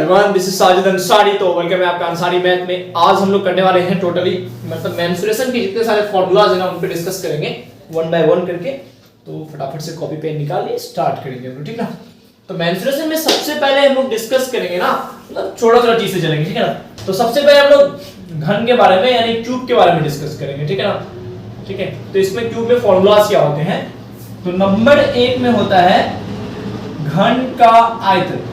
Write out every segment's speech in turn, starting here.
Everyone, this is Sajid Ansari. तो welcome है आपका अंसारी मैथ में। आज हम लोग करने वाले हैं टोटली मतलब मेंसुरेशन के जितने सारे फॉर्मूलाज हैं ना उन पे डिस्कस करेंगे वन बाय वन करके। तो फटाफट से कॉपी पेन निकालिए, स्टार्ट करेंगे हम लोग, ठीक ना। तो मेंसुरेशन में सबसे पहले हम लोग डिस्कस करेंगे ना, मतलब छोटा चीज से चलेंगे, ठीक है ना। तो सबसे पहले हम लोग घन के बारे में यानी क्यूब के बारे में डिस्कस करेंगे, ठीक है ना। ठीक है, तो इसमें क्यूब में फॉर्मूलाज क्या होते हैं। तो नंबर 1 में होता है घन का आयतन।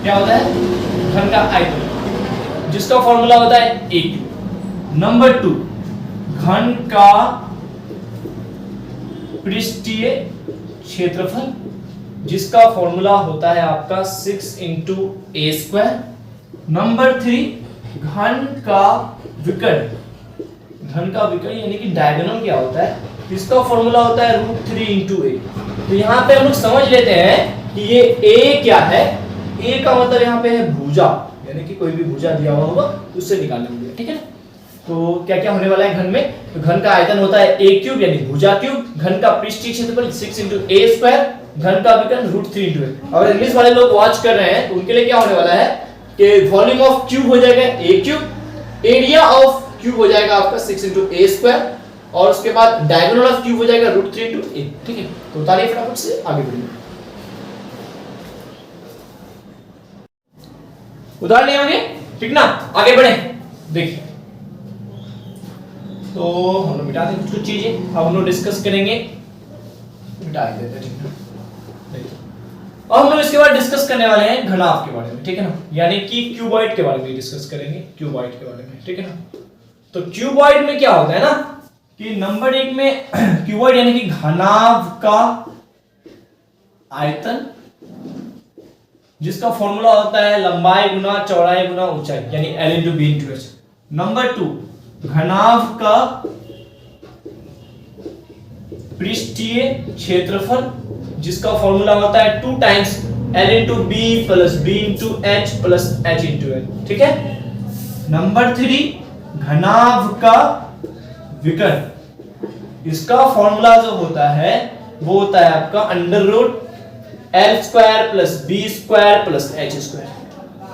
क्या होता है? घन का आयतन, जिसका फॉर्मूला होता है a क्यूब। नंबर 2 घन का पृष्ठीय क्षेत्रफल, जिसका फॉर्मूला होता है आपका 6 × a²। नंबर 3 घन का विकर्ण। घन का विकर्ण यानी कि डायगोनल क्या होता है, इसका फॉर्मूला होता है √3 × a। तो यहाँ पे हम लोग समझ लेते हैं कि ये a क्या है। a का मतलब यहाँ पे है भुजा, यानी कि कोई भी भुजा दिया हुआ होगा उससे निकालने होंगे, ठीक है ना। तो क्या क्या होने वाला है घन में। तो घन का आयतन होता है a क्यूब यानी भुजा क्यूब। घन का पृष्ठीय क्षेत्रफल 6 × a²। घन का विकर्ण √3 × a। अगर इंग्लिश वाले लोग वॉच कर रहे हैं तो उनके लिए क्या होने वाला है कि वॉल्यूम ऑफ क्यूब हो जाएगा a cube, area of cube हो जाएगा आपका 6 × a², और उसके बाद डायगोनल ऑफ क्यूब हो जाएगा √3 × a, ठीक है। तो उतारिए फटाफट से, आगे बढ़िए। उतार लिए होंगे, ठीक ना। आगे बढ़े, देखिए। तो हम लोग मिटा दें कुछ चीजें, अब हम लोग डिस्कस करेंगे। मिटा देते हैं, ठीक ना। अब हम लोग इसके बाद डिस्कस करने वाले हैं घनाभ के बारे में, ठीक है ना। यानी कि क्यूबॉइड के बारे में डिस्कस करेंगे, क्यूबॉइड के बारे में, ठीक है ना। तो क्यूबॉइड में क्या होता है ना कि नंबर 1 में क्यूबॉइड यानी कि घनाभ का आयतन, जिसका फॉर्मूला होता है लंबाई गुना चौड़ाई गुना ऊंचाई यानी L × B × H। नंबर 2 घनाभ का पृष्ठीय क्षेत्रफल, जिसका फॉर्मूला होता है 2 times L × B + B × H + H × L, ठीक है। नंबर 3 घनाभ का विकर्ण, इसका फॉर्मूला जो होता है वो होता है आपका √L² + B² + H²।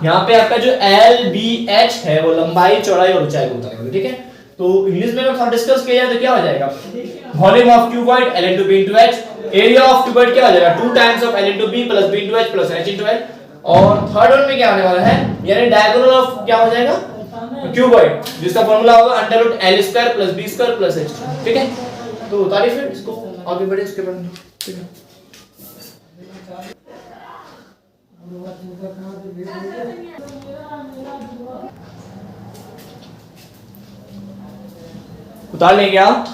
यहाँ पे आपका जो L, B, H है वो लंबाई चौड़ाई और ऊंचाई को बताएगा, ठीक है। तो इंग्लिश में अगर डिस्कस किया जाए तो क्या हो जाएगा, volume of cuboid L × B × H, area of cuboid क्या हो जाएगा 2 times of L × B + B × H + H × L, और थर्ड वन में क्या होने वाला है यानी डायगोनल ऑफ क्या हो जाएगा क्यूबॉइड, जिसका फॉर्मूला होगा √L² + B² + H, ठीक है। तो उतारिए फिर इसको, आगे बढ़े इसके बाद, ठीक है। उतार लेंगे आप,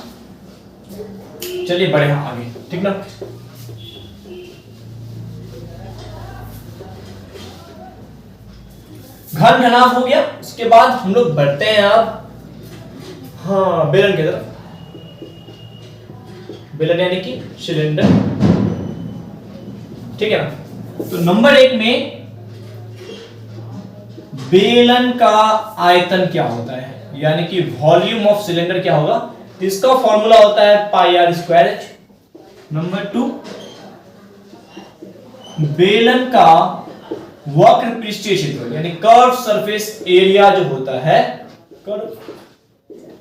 चलिए बढ़े आगे, ठीक ना। घन घनाभ हो गया, उसके बाद हम लोग बढ़ते हैं अब हाँ बेलन की तरफ। बेलन यानी कि सिलेंडर, ठीक है ना। तो नंबर 1 में बेलन का आयतन क्या होता है, यानी कि वॉल्यूम ऑफ सिलेंडर क्या होगा, इसका फॉर्मूला होता है πr²h। नंबर 2 बेलन का वक्र पृष्ठीय क्षेत्रफल यानी कर्व सरफेस एरिया जो होता है,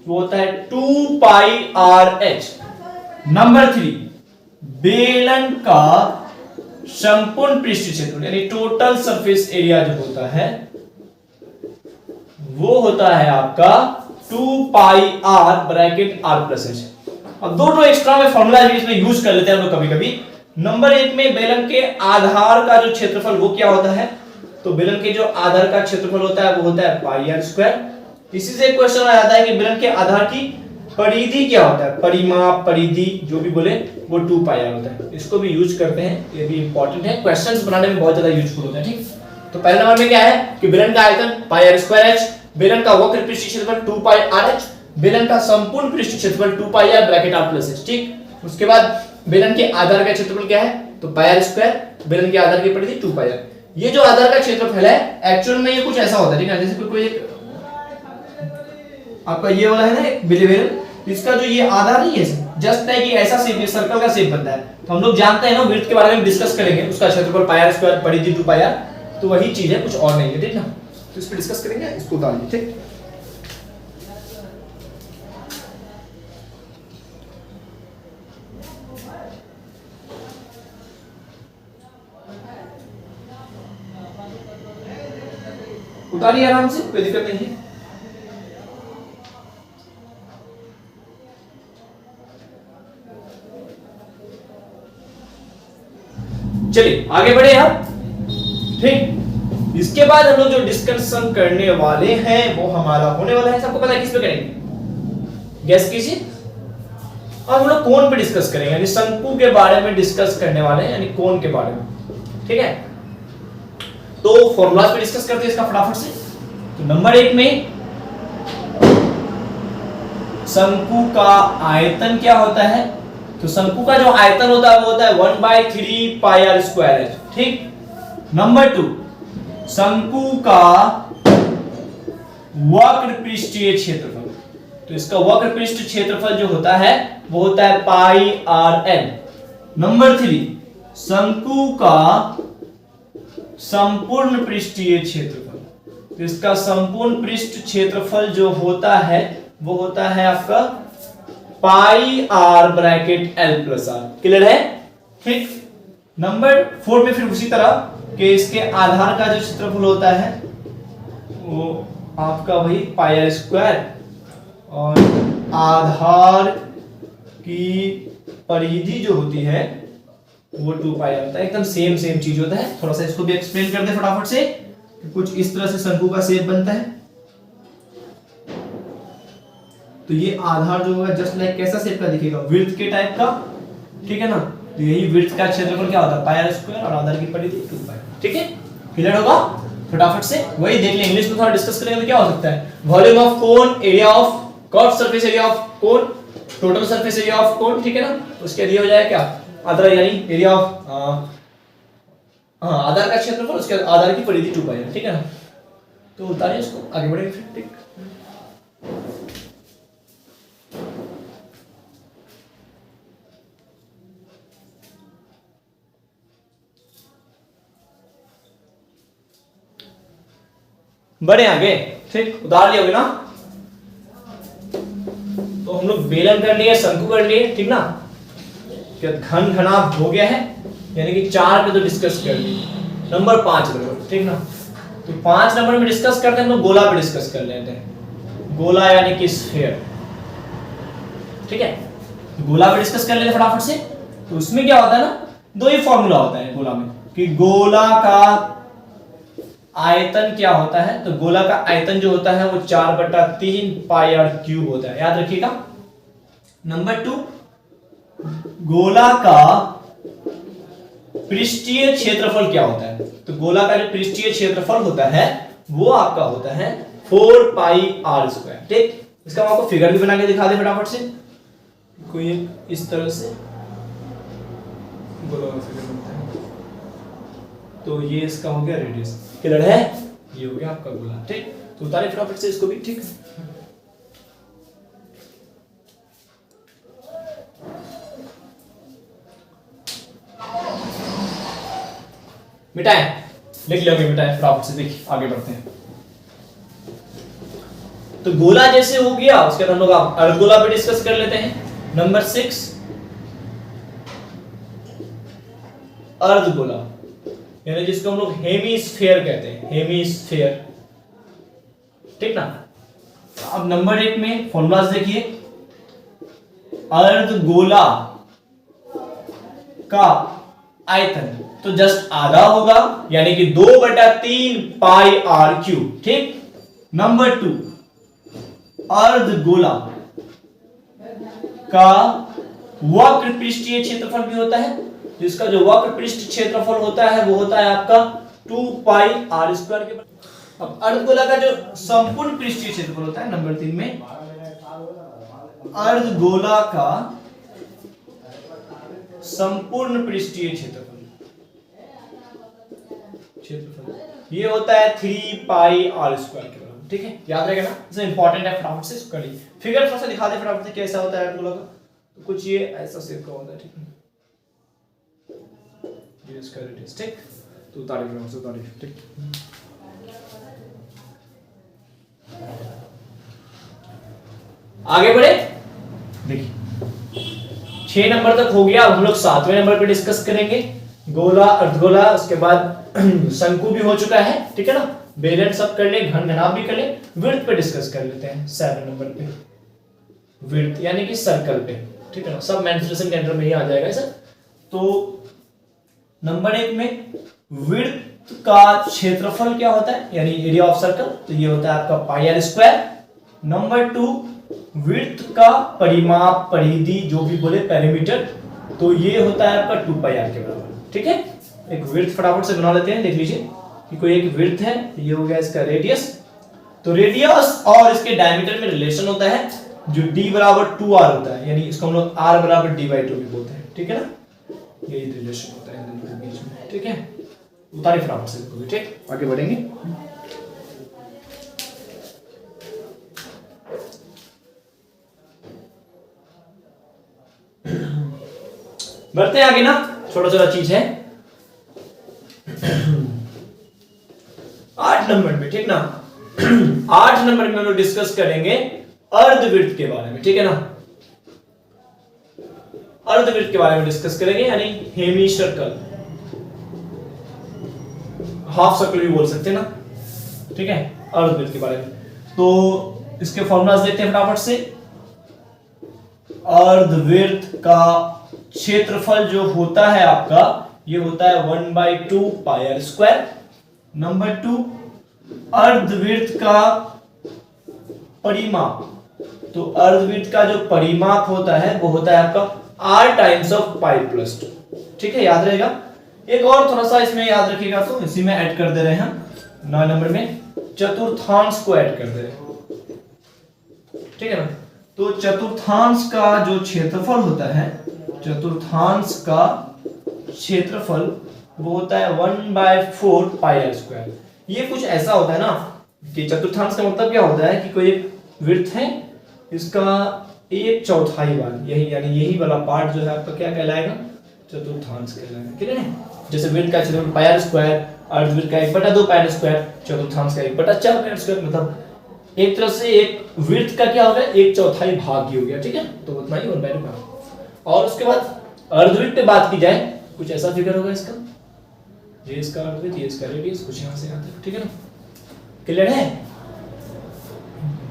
वो होता है 2πrh। नंबर 3 बेलन का संपूर्ण पृष्ठीय क्षेत्रफल यानी टोटल सरफेस एरिया जो होता है वो होता है आपका 2πr (r + h)। अब दो एक्स्ट्रा में फॉर्मूला इसमें यूज कर लेते हैं हम लोग कभी-कभी। नंबर 1 में बेलन के आधार का जो क्षेत्रफल वो क्या होता है, तो बेलन के जो आधार का क्षेत्रफल होता है वो होता है πr²। इसी से क्वेश्चन आ जाता है कि बेलन के आधार की परिधि क्या होता है, परिमाप परिधि जो भी बोले वो 2πr होता है। इसको भी यूज करते हैं, ये भी इंपॉर्टेंट है, क्वेश्चंस बनाने में बहुत ज्यादा यूजफुल होता है, ठीक। तो पहले नंबर में क्या है कि बेलन का आयतन πr²h, बेलन का वक्र पृष्ठीय क्षेत्रफल 2πrh, बेलन का संपूर्ण पृष्ठीय क्षेत्रफल 2πr (r + h), ठीक। उसके बाद बेलन के आधार का क्षेत्रफल क्या है, तो πr², बेलन के आधार की परिधि 2πr। ये जो आधार का क्षेत्रफल है एक्चुअल में ये कुछ ऐसा होता है, ठीक है। जैसे कोई आपका ये वाला है ना एक बेलन, इसका जो ये आधार नहीं है जस्ट है कि ऐसा शेप, सर्कल का शेप बनता है। तो हम लोग जानते हैं ना, वृत्त के बारे में डिस्कस करेंगे, उसका क्षेत्रफल πr², परिधि 2πr। तो वही चीज है, कुछ और नहीं है, ठीक ना। तो इस पर डिस्कस करेंगे, इसको डालिए, ठीक। उतारिए आराम से, कोई दिक्कत नहीं है। चलिए आगे बढ़े आप, ठीक। इसके बाद हम लोग जो डिस्कशन करने वाले हैं वो हमारा होने वाला है, सबको पता है किस पे करेंगे, गैस कीजिए। और हम लोग कोण पे डिस्कस करेंगे, यानी शंकु के बारे में डिस्कस करने वाले हैं, यानी कोण के बारे में, ठीक है। तो फॉर्मूलाज पे डिस्कस करते हैं इसका फटाफट से। तो नंबर 1 में शंकु का आयतन क्या होता है, तो शंकु का जो आयतन होता है वो होता है 1/3 पाई आर स्क्वायर एच, ठीक। नंबर 2, शंकु का वक्र पृष्ठीय क्षेत्रफल, तो इसका वक्र पृष्ठ क्षेत्रफल जो होता है वो होता है पाई आर एल। नंबर 3, शंकु का संपूर्ण पृष्ठीय क्षेत्रफल, तो इसका संपूर्ण पृष्ठ क्षेत्रफल जो होता है वो होता है आपका pi R bracket L plus R. Clear है, ठीक। नंबर 4 में फिर उसी तरह कि इसके आधार का जो क्षेत्रफल होता है वो आपका वही पाई आर स्क्वायर, और आधार की परिधि जो होती है वो 2 पाई होता है, एकदम सेम चीज होता है। थोड़ा सा इसको भी एक्सप्लेन कर दे फटाफट से। कुछ इस तरह से शंकु का शेप बनता है, तो ये आधार जो होगा जस्ट लाइक कैसा शेप का दिखेगा, वृत्त के टाइप का, ठीक है ना। तो यही वृत्त का क्षेत्रफल क्या होता है, पाई आर स्क्वायर, और आधार की परिधि 2 पाई, ठीक है। क्लियर होगा, फटाफट से वही देख लें। इंग्लिश में थोड़ा डिस्कस करेंगे तो क्या हो सकता है, volume of cone, area of curve, surface area of cone, total surface area of cone, ठीक है ना। उसके दिया हो जाएगा क्या, आधार यानी एरिया ऑफ आधार का क्षेत्रफल, उसके आधार की परिधि 2 पाई, ठीक है ना। तो उतारिए इसको, आगे बढ़ेंगे फिर, ठीक। बढ़े आगे, ठीक। उतार लिया होगा ना। तो हम लोग बेलन कर लिए, शंकु कर लिए, ठीक ना। क्या घन घनाभ हो गया है, यानी कि 4 पे तो डिस्कस कर लिए। नंबर 5 नंबर, ठीक ना। तो 5 नंबर में डिस्कस करते हैं हम लोग गोला पे डिस्कस कर लेते हैं। गोला यानी कि स्फीयर, ठीक है। गोला पे डिस्कस कर लेते हैं फटाफट से। तो उसमें क्या होता है ना, 2 ही फॉर्मूला होता है गोला में, कि गोला का आयतन क्या होता है, तो गोला का आयतन जो होता है वो 4/3 पाई आर क्यूब होता है, याद रखिएगा। नंबर 2, गोला का पृष्ठीय क्षेत्रफल क्या होता है, तो गोला का जो पृष्ठीय क्षेत्रफल होता है वो आपका होता है 4 पाई आर स्क्वायर, ठीक। इसका हम आपको फिगर भी बना के दिखा दे फटाफट से। कोई इस तरह से गोला का फिगर बनता है, तो ये इसका हो गया रेडियस। क्लियर है, ये हो गया आपका गोला, ठीक। तो उतारे फटाफट से इसको भी, ठीक। मिटाएं, लिख लोगे, मिटाएं फटाफट से, देखिए आगे बढ़ते हैं। तो गोला जैसे हो गया, उसके बाद हम लोग अर्धगोला पे डिस्कस कर लेते हैं। नंबर 6, अर्धगोला, यानी जिसको हम लोग हेमीस्फीयर कहते हैं, हेमीस्फीयर, ठीक ना। अब नंबर 1 में फॉर्मूलाज देखिए। अर्धगोला का आयतन तो जस्ट आधा होगा, यानी कि 2/3 पाई आर क्यूब, ठीक। नंबर 2, अर्धगोला का वक्र पृष्ठीय क्षेत्रफल भी होता है, जिसका जो वक्र पृष्ठ क्षेत्रफल होता है वो होता है आपका 2 पाई आर स्क्वायर के बराबर। अब अर्धगोला का जो संपूर्ण पृष्ठीय क्षेत्रफल होता है, नंबर 3 में अर्धगोला का संपूर्ण पृष्ठीय क्षेत्रफल ये होता है 3 पाई आर स्क्वायर के बराबर, ठीक है। याद रहेगा ना, इसमें इंपॉर्टेंट है, फटाफट से इसको कर लीजिए। फिगर थोड़ा सा दिखा दे फटाफट से, कैसा होता है अर्धगोला का। तो कुछ ये ऐसा शेप का होता है, ठीक है, ये इसका रेडियस, ठीक। तो उतारिए फटाफट से, उतारिए। ठीक, आगे बढ़े। देखिए 6 नंबर तक हो गया। अब हम लोग 7वें नंबर पे डिस्कस करेंगे। गोला, अर्धगोला, उसके बाद शंकु भी हो चुका है, ठीक है ना। बेलन सब कर ले, घन घनाभ भी कर ले। विड्थ पे डिस्कस कर लेते हैं 7 नंबर पे। विड्थ यानी कि सर्कल पे, ठीक है ना। सब मेंस्ट्रुएशन के अंडर में ही आ जाएगा सर। तो नंबर 1 में विड्थ का क्षेत्रफल क्या होता है, यानी एरिया ऑफ सर्कल, तो ये होता है आपका pi R square. Number 2 width का परिमाप, परिधि जो भी बोले, पेरीमीटर, तो ये होता है आपका 2 पाई आर के बराबर, ठीक है। एक विड्थ फटाफट से बना लेते हैं। देख लीजिए कि कोई एक विड्थ है, ये हो गया इसका रेडियस। तो रेडियस और इसके डायमीटर में रिलेशन होता है जो d बराबर 2r होता है, यानी इसको हम लोग r बराबर d/2 भी बोलते हैं, ठीक है ना। यही रिलेशन होता है इन दोनों के बीच में, ठीक है। उतारिए फटाफट से, ठीक, आगे बढ़ेंगे। बढ़ते हैं आगे ना, छोटा छोटा चीज है। 8 नंबर में, ठीक ना। 8 नंबर में हम लोग डिस्कस करेंगे अर्धवृत्त के बारे में, ठीक है ना। अर्धवृत्त के बारे में डिस्कस करेंगे, यानी हेमी सर्कल, हाफ सर्कल भी बोल सकते हैं ना, ठीक है। अर्धवृत्त के बारे में तो इसके फॉर्मूलाज देखते हैं फटाफट से। अर्धवृत्त का क्षेत्रफल जो होता है आपका, ये होता है 1/2 पाई आर स्क्वायर। नंबर 2 अर्धवृत्त का परिमाप, तो अर्धवृत्त का जो परिमाप होता है वो होता है आपका r times of pi plus 2, ठीक है, याद रहेगा। एक और थोड़ा सा इसमें याद रखिएगा, तो इसी में ऐड कर दे रहे हैं हम 9 नंबर में, चतुर्थांश को ऐड कर दे रहे हैं, ठीक है ना। तो चतुर्थांश का जो क्षेत्रफल होता है, चतुर्थांश का क्षेत्रफल वो होता है 1/4 पाई आर स्क्वायर। ये कुछ ऐसा होता है ना कि चतुर्थांश का मतलब क्या होता है कि कोई एक वृत्त है, इसका 1/4 भाग, यही यानी यही वाला पार्ट जो है आपका क्या कहलाएगा, चतुर्थांश कहलाएगा, ठीक है ना। जैसे वृत्त का क्षेत्रफल पाई आर स्क्वायर, अर्धवृत्त का 1/2 पाई आर स्क्वायर, चतुर्थांश का 1/4 पाई आर स्क्वायर, मतलब एक तरह से एक वृत्त का क्या हो गया, 1/4 भाग ही हो गया, ठीक है। तो उतना ही 1/2 भाग। और उसके बाद अर्धवृत्त पे बात की जाए, कुछ ऐसा फिगर होगा इसका, ये इसका अर्धवृत्त, ये इसका रेडियस, कुछ यहां से यहां तक, ठीक है ना। क्लियर है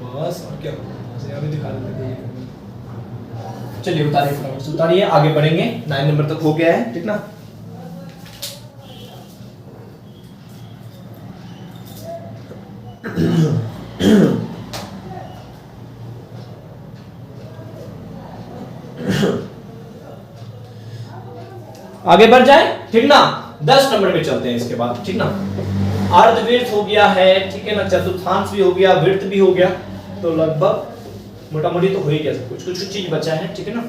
बस, और क्या यहां भी दिखा देते हैं। चलिए उतारिए फटाफट से, उतारिए, आगे बढ़ेंगे। 9 नंबर तक हो गया है, ठीक ना। आगे बढ़ जाए, ठीक ना। 10 नंबर में चलते हैं इसके बाद, ठीक ना। अर्धवृत्त हो गया है, ठीक है ना, चतुर्थांश भी हो गया, वृत्त भी हो गया, तो लगभग मोटा मोटी तो हो ही गया सब कुछ, कुछ चीज बचा है, ठीक है ना।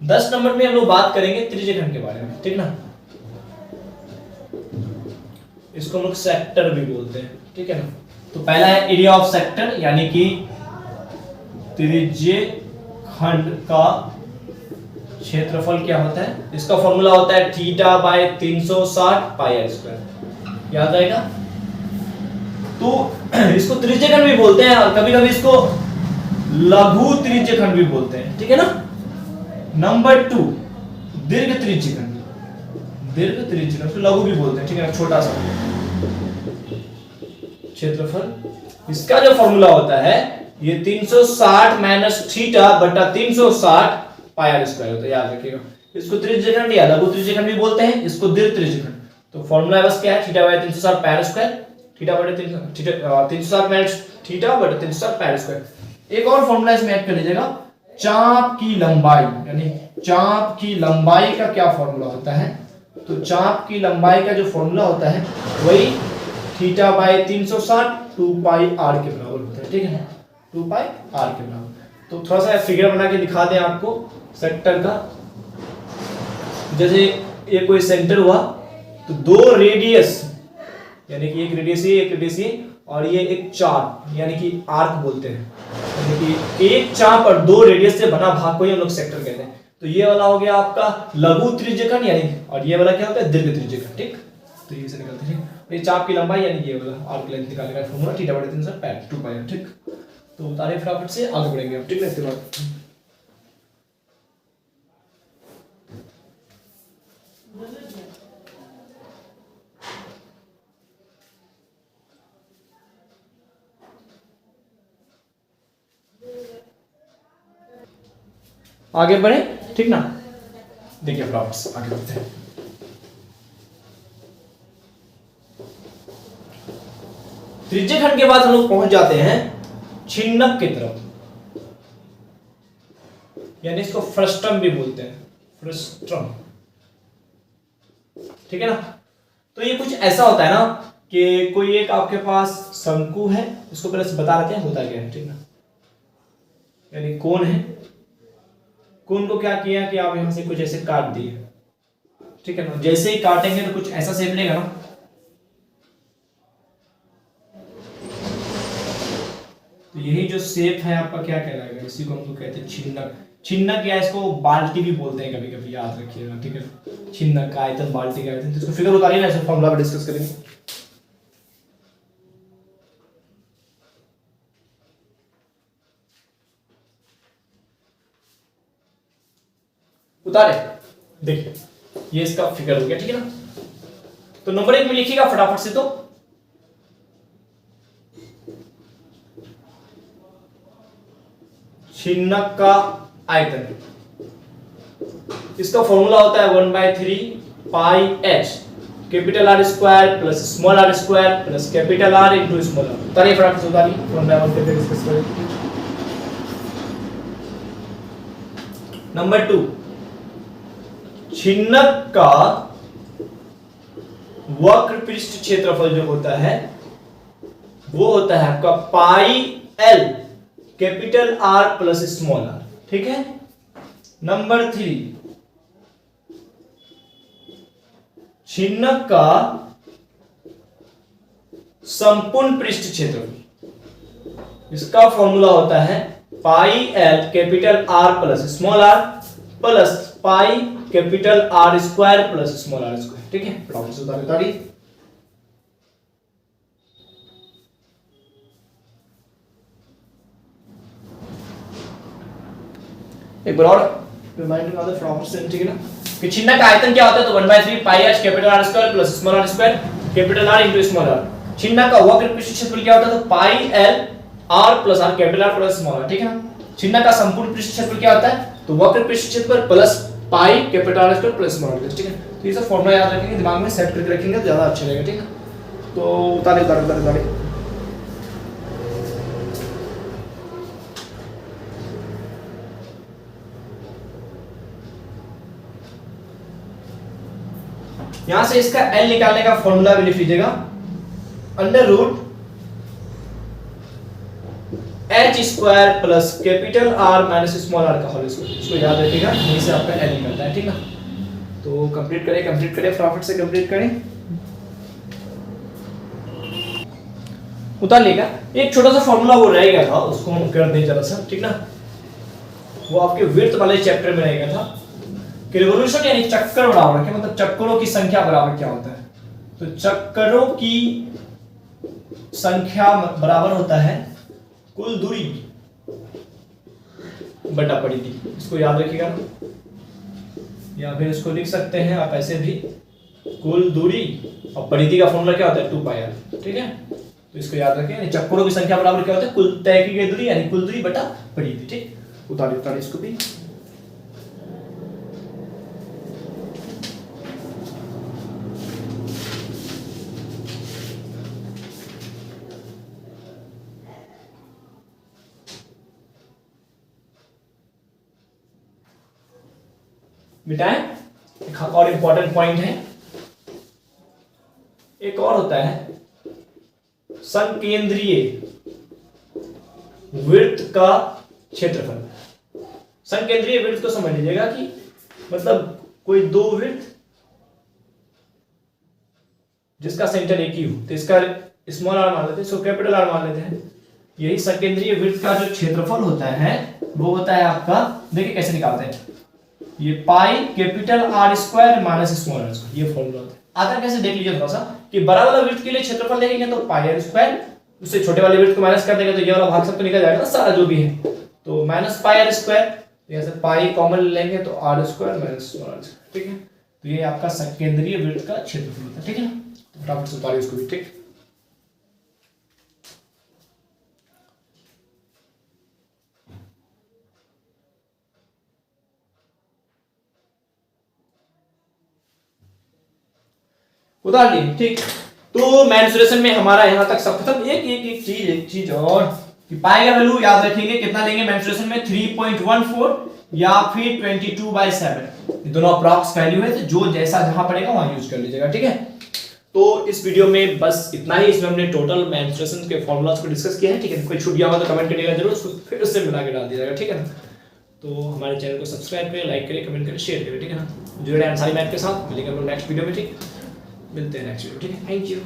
10 नंबर में हम लोग बात करेंगे त्रिज्यखंड के बारे में, ठीक ना। इसको हम लोग सेक्टर भी बोलते हैं, ठीक है ना। तो पहला है एरिया ऑफ सेक्टर, यानी कि त्रिज्यखंड का क्षेत्रफल क्या होता है, इसका फॉर्मूला होता है θ/360 पाई आर स्क्वायर, याद आएगा। तो इसको त्रिज्यखंड भी बोलते हैं, और कभी कभी इसको लघु त्रिज्यखंड भी बोलते हैं, ठीक है ना। नंबर 2 दीर्घ त्रिज्यखंड, दीर्घ त्रिज्यखंड उसको लघु भी बोलते हैं, ठीक है ना, छोटा सा क्षेत्रफल। इसका जो फॉर्मूला होता है ये 360 माइनस θ/360 पाई आर स्क्वायर होता है, याद रखिएगा। इसको त्रिज्यखंड या लघु त्रिज्यखंड भी बोलते हैं, इसको दीर्घ त्रिज्यखंड। तो फॉर्मूला बस क्या है, θ/360 pi R square, θ/360 minus θ/360 pi R square. एक और फॉर्मूला इसमें ऐड कर लीजिएगा, चाप की लंबाई, यानी चाप की लंबाई का क्या फॉर्मूला होता है, तो चाप की लंबाई का जो फॉर्मूला होता है वही θ/360 2 पाई r के बराबर होता है, ठीक है ना, 2 पाई r के बराबर। तो थोड़ा सा फिगर बना के दिखा दें आपको सेक्टर का। जैसे ये कोई सेंटर हुआ, तो 2 रेडियस, यानी कि एक रेडियस ये, एक रेडियस ये, और ये एक चाप, यानी कि आर्क बोलते हैं, यानी कि एक चाप और 2 रेडियस से बना भाग को ही हम लोग सेक्टर कहते हैं। तो ये वाला हो गया आपका लघु त्रिज्यखंड यानी, और ये वाला क्या होता है दीर्घ त्रिज्यखंड। ठीक, तो ये से निकलते हैं ये चाप की लंबाई यानी ये वाला आर्क लेंथ निकालने का फॉर्मूला थीटा बटे 3 पाई 2 पाई। ठीक, तो उतारे फटाफट से आगे बढ़ेंगे अब। ठीक है, इसके बाद आगे बढ़े। ठीक ना, देखिए फटाफट से आगे बढ़ते हैं। त्रिज्यखंड के बाद हम लोग पहुंच जाते हैं छिन्नक की तरफ, यानी इसको फ्रस्टम भी बोलते हैं, फ्रस्टम। ठीक है ना, तो ये कुछ ऐसा होता है ना कि कोई एक आपके पास शंकु है, उसको पहले से बता रहे हैं होता क्या है। ठीक ना, यानी कोण है, कोण को क्या किया कि आप यहां से कुछ ऐसे काट दिए। ठीक है ना, जैसे ही काटेंगे तो कुछ ऐसा शेप लेगा ना, तो यही जो शेप है आपका क्या कहलाएगा, इसी को हम लोग कहते हैं छिन्नक। छिन्नक या इसको बाल्टी भी बोलते हैं कभी कभी, याद रखिएगा। ठीक है, छिन्नक का आयतन, बाल्टी का आयतन, तो इसको फिगर उतारिए ना, ऐसे फॉर्मूला पर डिस्कस करेंगे। उतारे, देखिए ये इसका फिगर हो गया। ठीक है ना, तो नंबर 1 में लिखिएगा फटाफट से। तो छिन्नक का आयतन, इसका फॉर्मूला होता है 1/3 पाई h capital R square plus small r square plus capital R into small r। उतारिए फटाफट से, उतारिए 1/1 करके डिस्कस करें। नंबर 2, छिन्नक का वक्र पृष्ठ क्षेत्रफल जो होता है वो होता है आपका पाई l capital R plus small r। ठीक है। नंबर 3, छिन्नक का संपूर्ण पृष्ठ क्षेत्रफल, इसका फॉर्मूला होता है पाई l capital R plus small r plus pi capital R square plus small r square. ठीक है, फटाफट से उतारिए। एक बार और रिमाइंडर आता है फटाफट से। ठीक है ना, कि छिन्नक का आयतन क्या होता है, तो 1/3 पाई h capital R square plus small r square capital R into small r। छिन्नक का वक्र पृष्ठ क्षेत्रफल क्या होता है, तो पाई l r plus r capital R plus small r। ठीक है ना, छिन्नक का संपूर्ण पृष्ठ क्षेत्रफल क्या होता है, तो वक्र पृष्ठ क्षेत्रफल plus pi capital R square plus small r। ठीक है, तो ये सब फॉर्मूला याद रखेंगे, दिमाग में सेट करके रखेंगे तो ज्यादा अच्छा रहेगा। ठीक है, तो उतारे। यहां से इसका L निकालने का फॉर्मूला भी लिख लीजिएगा, under root h square plus capital R minus small r का होल स्क्वायर। इसको याद रखिएगा, यहीं से आपका L निकलता है। ठीक ना, तो कंप्लीट करें फटाफट से कंप्लीट करें। उतार लेगा, एक छोटा सा फॉर्मूला वो रह गया था, उसको हम कर दें जरा सा। ठीक ना, वो आपके विड्थ वाले चैप्टर में रह गया था कि रिवोल्यूशन यानी चक्कर बराबर क्या, मतलब चक्करों की संख्या बराबर क्या होता है, तो चक्करों की संख्या बराबर होता है कुल दूरी बटा परिधि। इसको याद रखिएगा, या फिर इसको लिख सकते हैं आप ऐसे भी, कुल दूरी और परिधि का फॉर्मूला क्या होता है 2 पाई r। ठीक है, तो इसको याद रखें, यानी चक्करों की संख्या बराबर क्या होता है, कुल तय की गई दूरी यानी कुल दूरी बटा परिधि। ठीक, उतारिए इसको भी। मिटाएं, एक और इंपॉर्टेंट पॉइंट है, एक और होता है संकेंद्रीय वृत्त का क्षेत्रफल। संकेंद्रीय वृत्त को समझ लीजिएगा कि मतलब कोई दो वृत्त जिसका सेंटर एक ही हो, तो इसका स्मॉल r मान लेते हैं, इसको कैपिटल R मान लेते हैं। यही संकेंद्रीय वृत्त का जो क्षेत्रफल होता है वो होता है आपका, देखिए कैसे निकालते हैं, ये pi capital R square minus small R square, ये फॉर्मूला होता है। आता कैसे देख लीजिए थोड़ा सा कि बड़ा वाला वृत्त के लिए क्षेत्रफल लेंगे तो पाई आर स्क्वायर, उससे छोटे वाले वृत्त को माइनस कर देंगे तो ये वाला भाग सब तो निकल जाएगा ना सारा जो भी है, तो माइनस पाई आर स्क्वायर, यहाँ से पाई कॉमन लेंगे तो R square minus small R square, ठीक है। तो ये आपका केंद्रीय वृत्त का क्षेत्रफल होता है, ठीक है ना। तो फटाफट से उतारिए उसको भी, ठीक। उतार लिए, ठीक। तो मेंसुरेशन में हमारा यहां तक सब खत्म। एक चीज और कि पाई का वैल्यू याद रखेंगे कितना लेंगे मेंसुरेशन में, 3.14 या फिर 22/7, दोनों अप्रॉक्स वैल्यू है, तो जो जैसा जहां पड़ेगा वहां यूज कर लीजिएगा, ठीक है। तो इस वीडियो में बस इतना ही। इसमें हमने टोटल मेंसुरेशन के फॉर्मूलाज को डिस्कस किया है, ठीक है। कोई छूट गया हो तो कमेंट करिएगा जरूर, उसको फिर से मिला के डाल दीजिएगा, ठीक है ना। तो हमारे चैनल को सब्सक्राइब करें, लाइक करें, कमेंट करें, शेयर करें, ठीक है ना। जुड़े रहें अंसारी मैथ के साथ। मिलेंगे हम लोग नेक्स्ट वीडियो में, ठीक। मिलते हैं नेक्स्ट वीडियो, ठीक है। Thank you.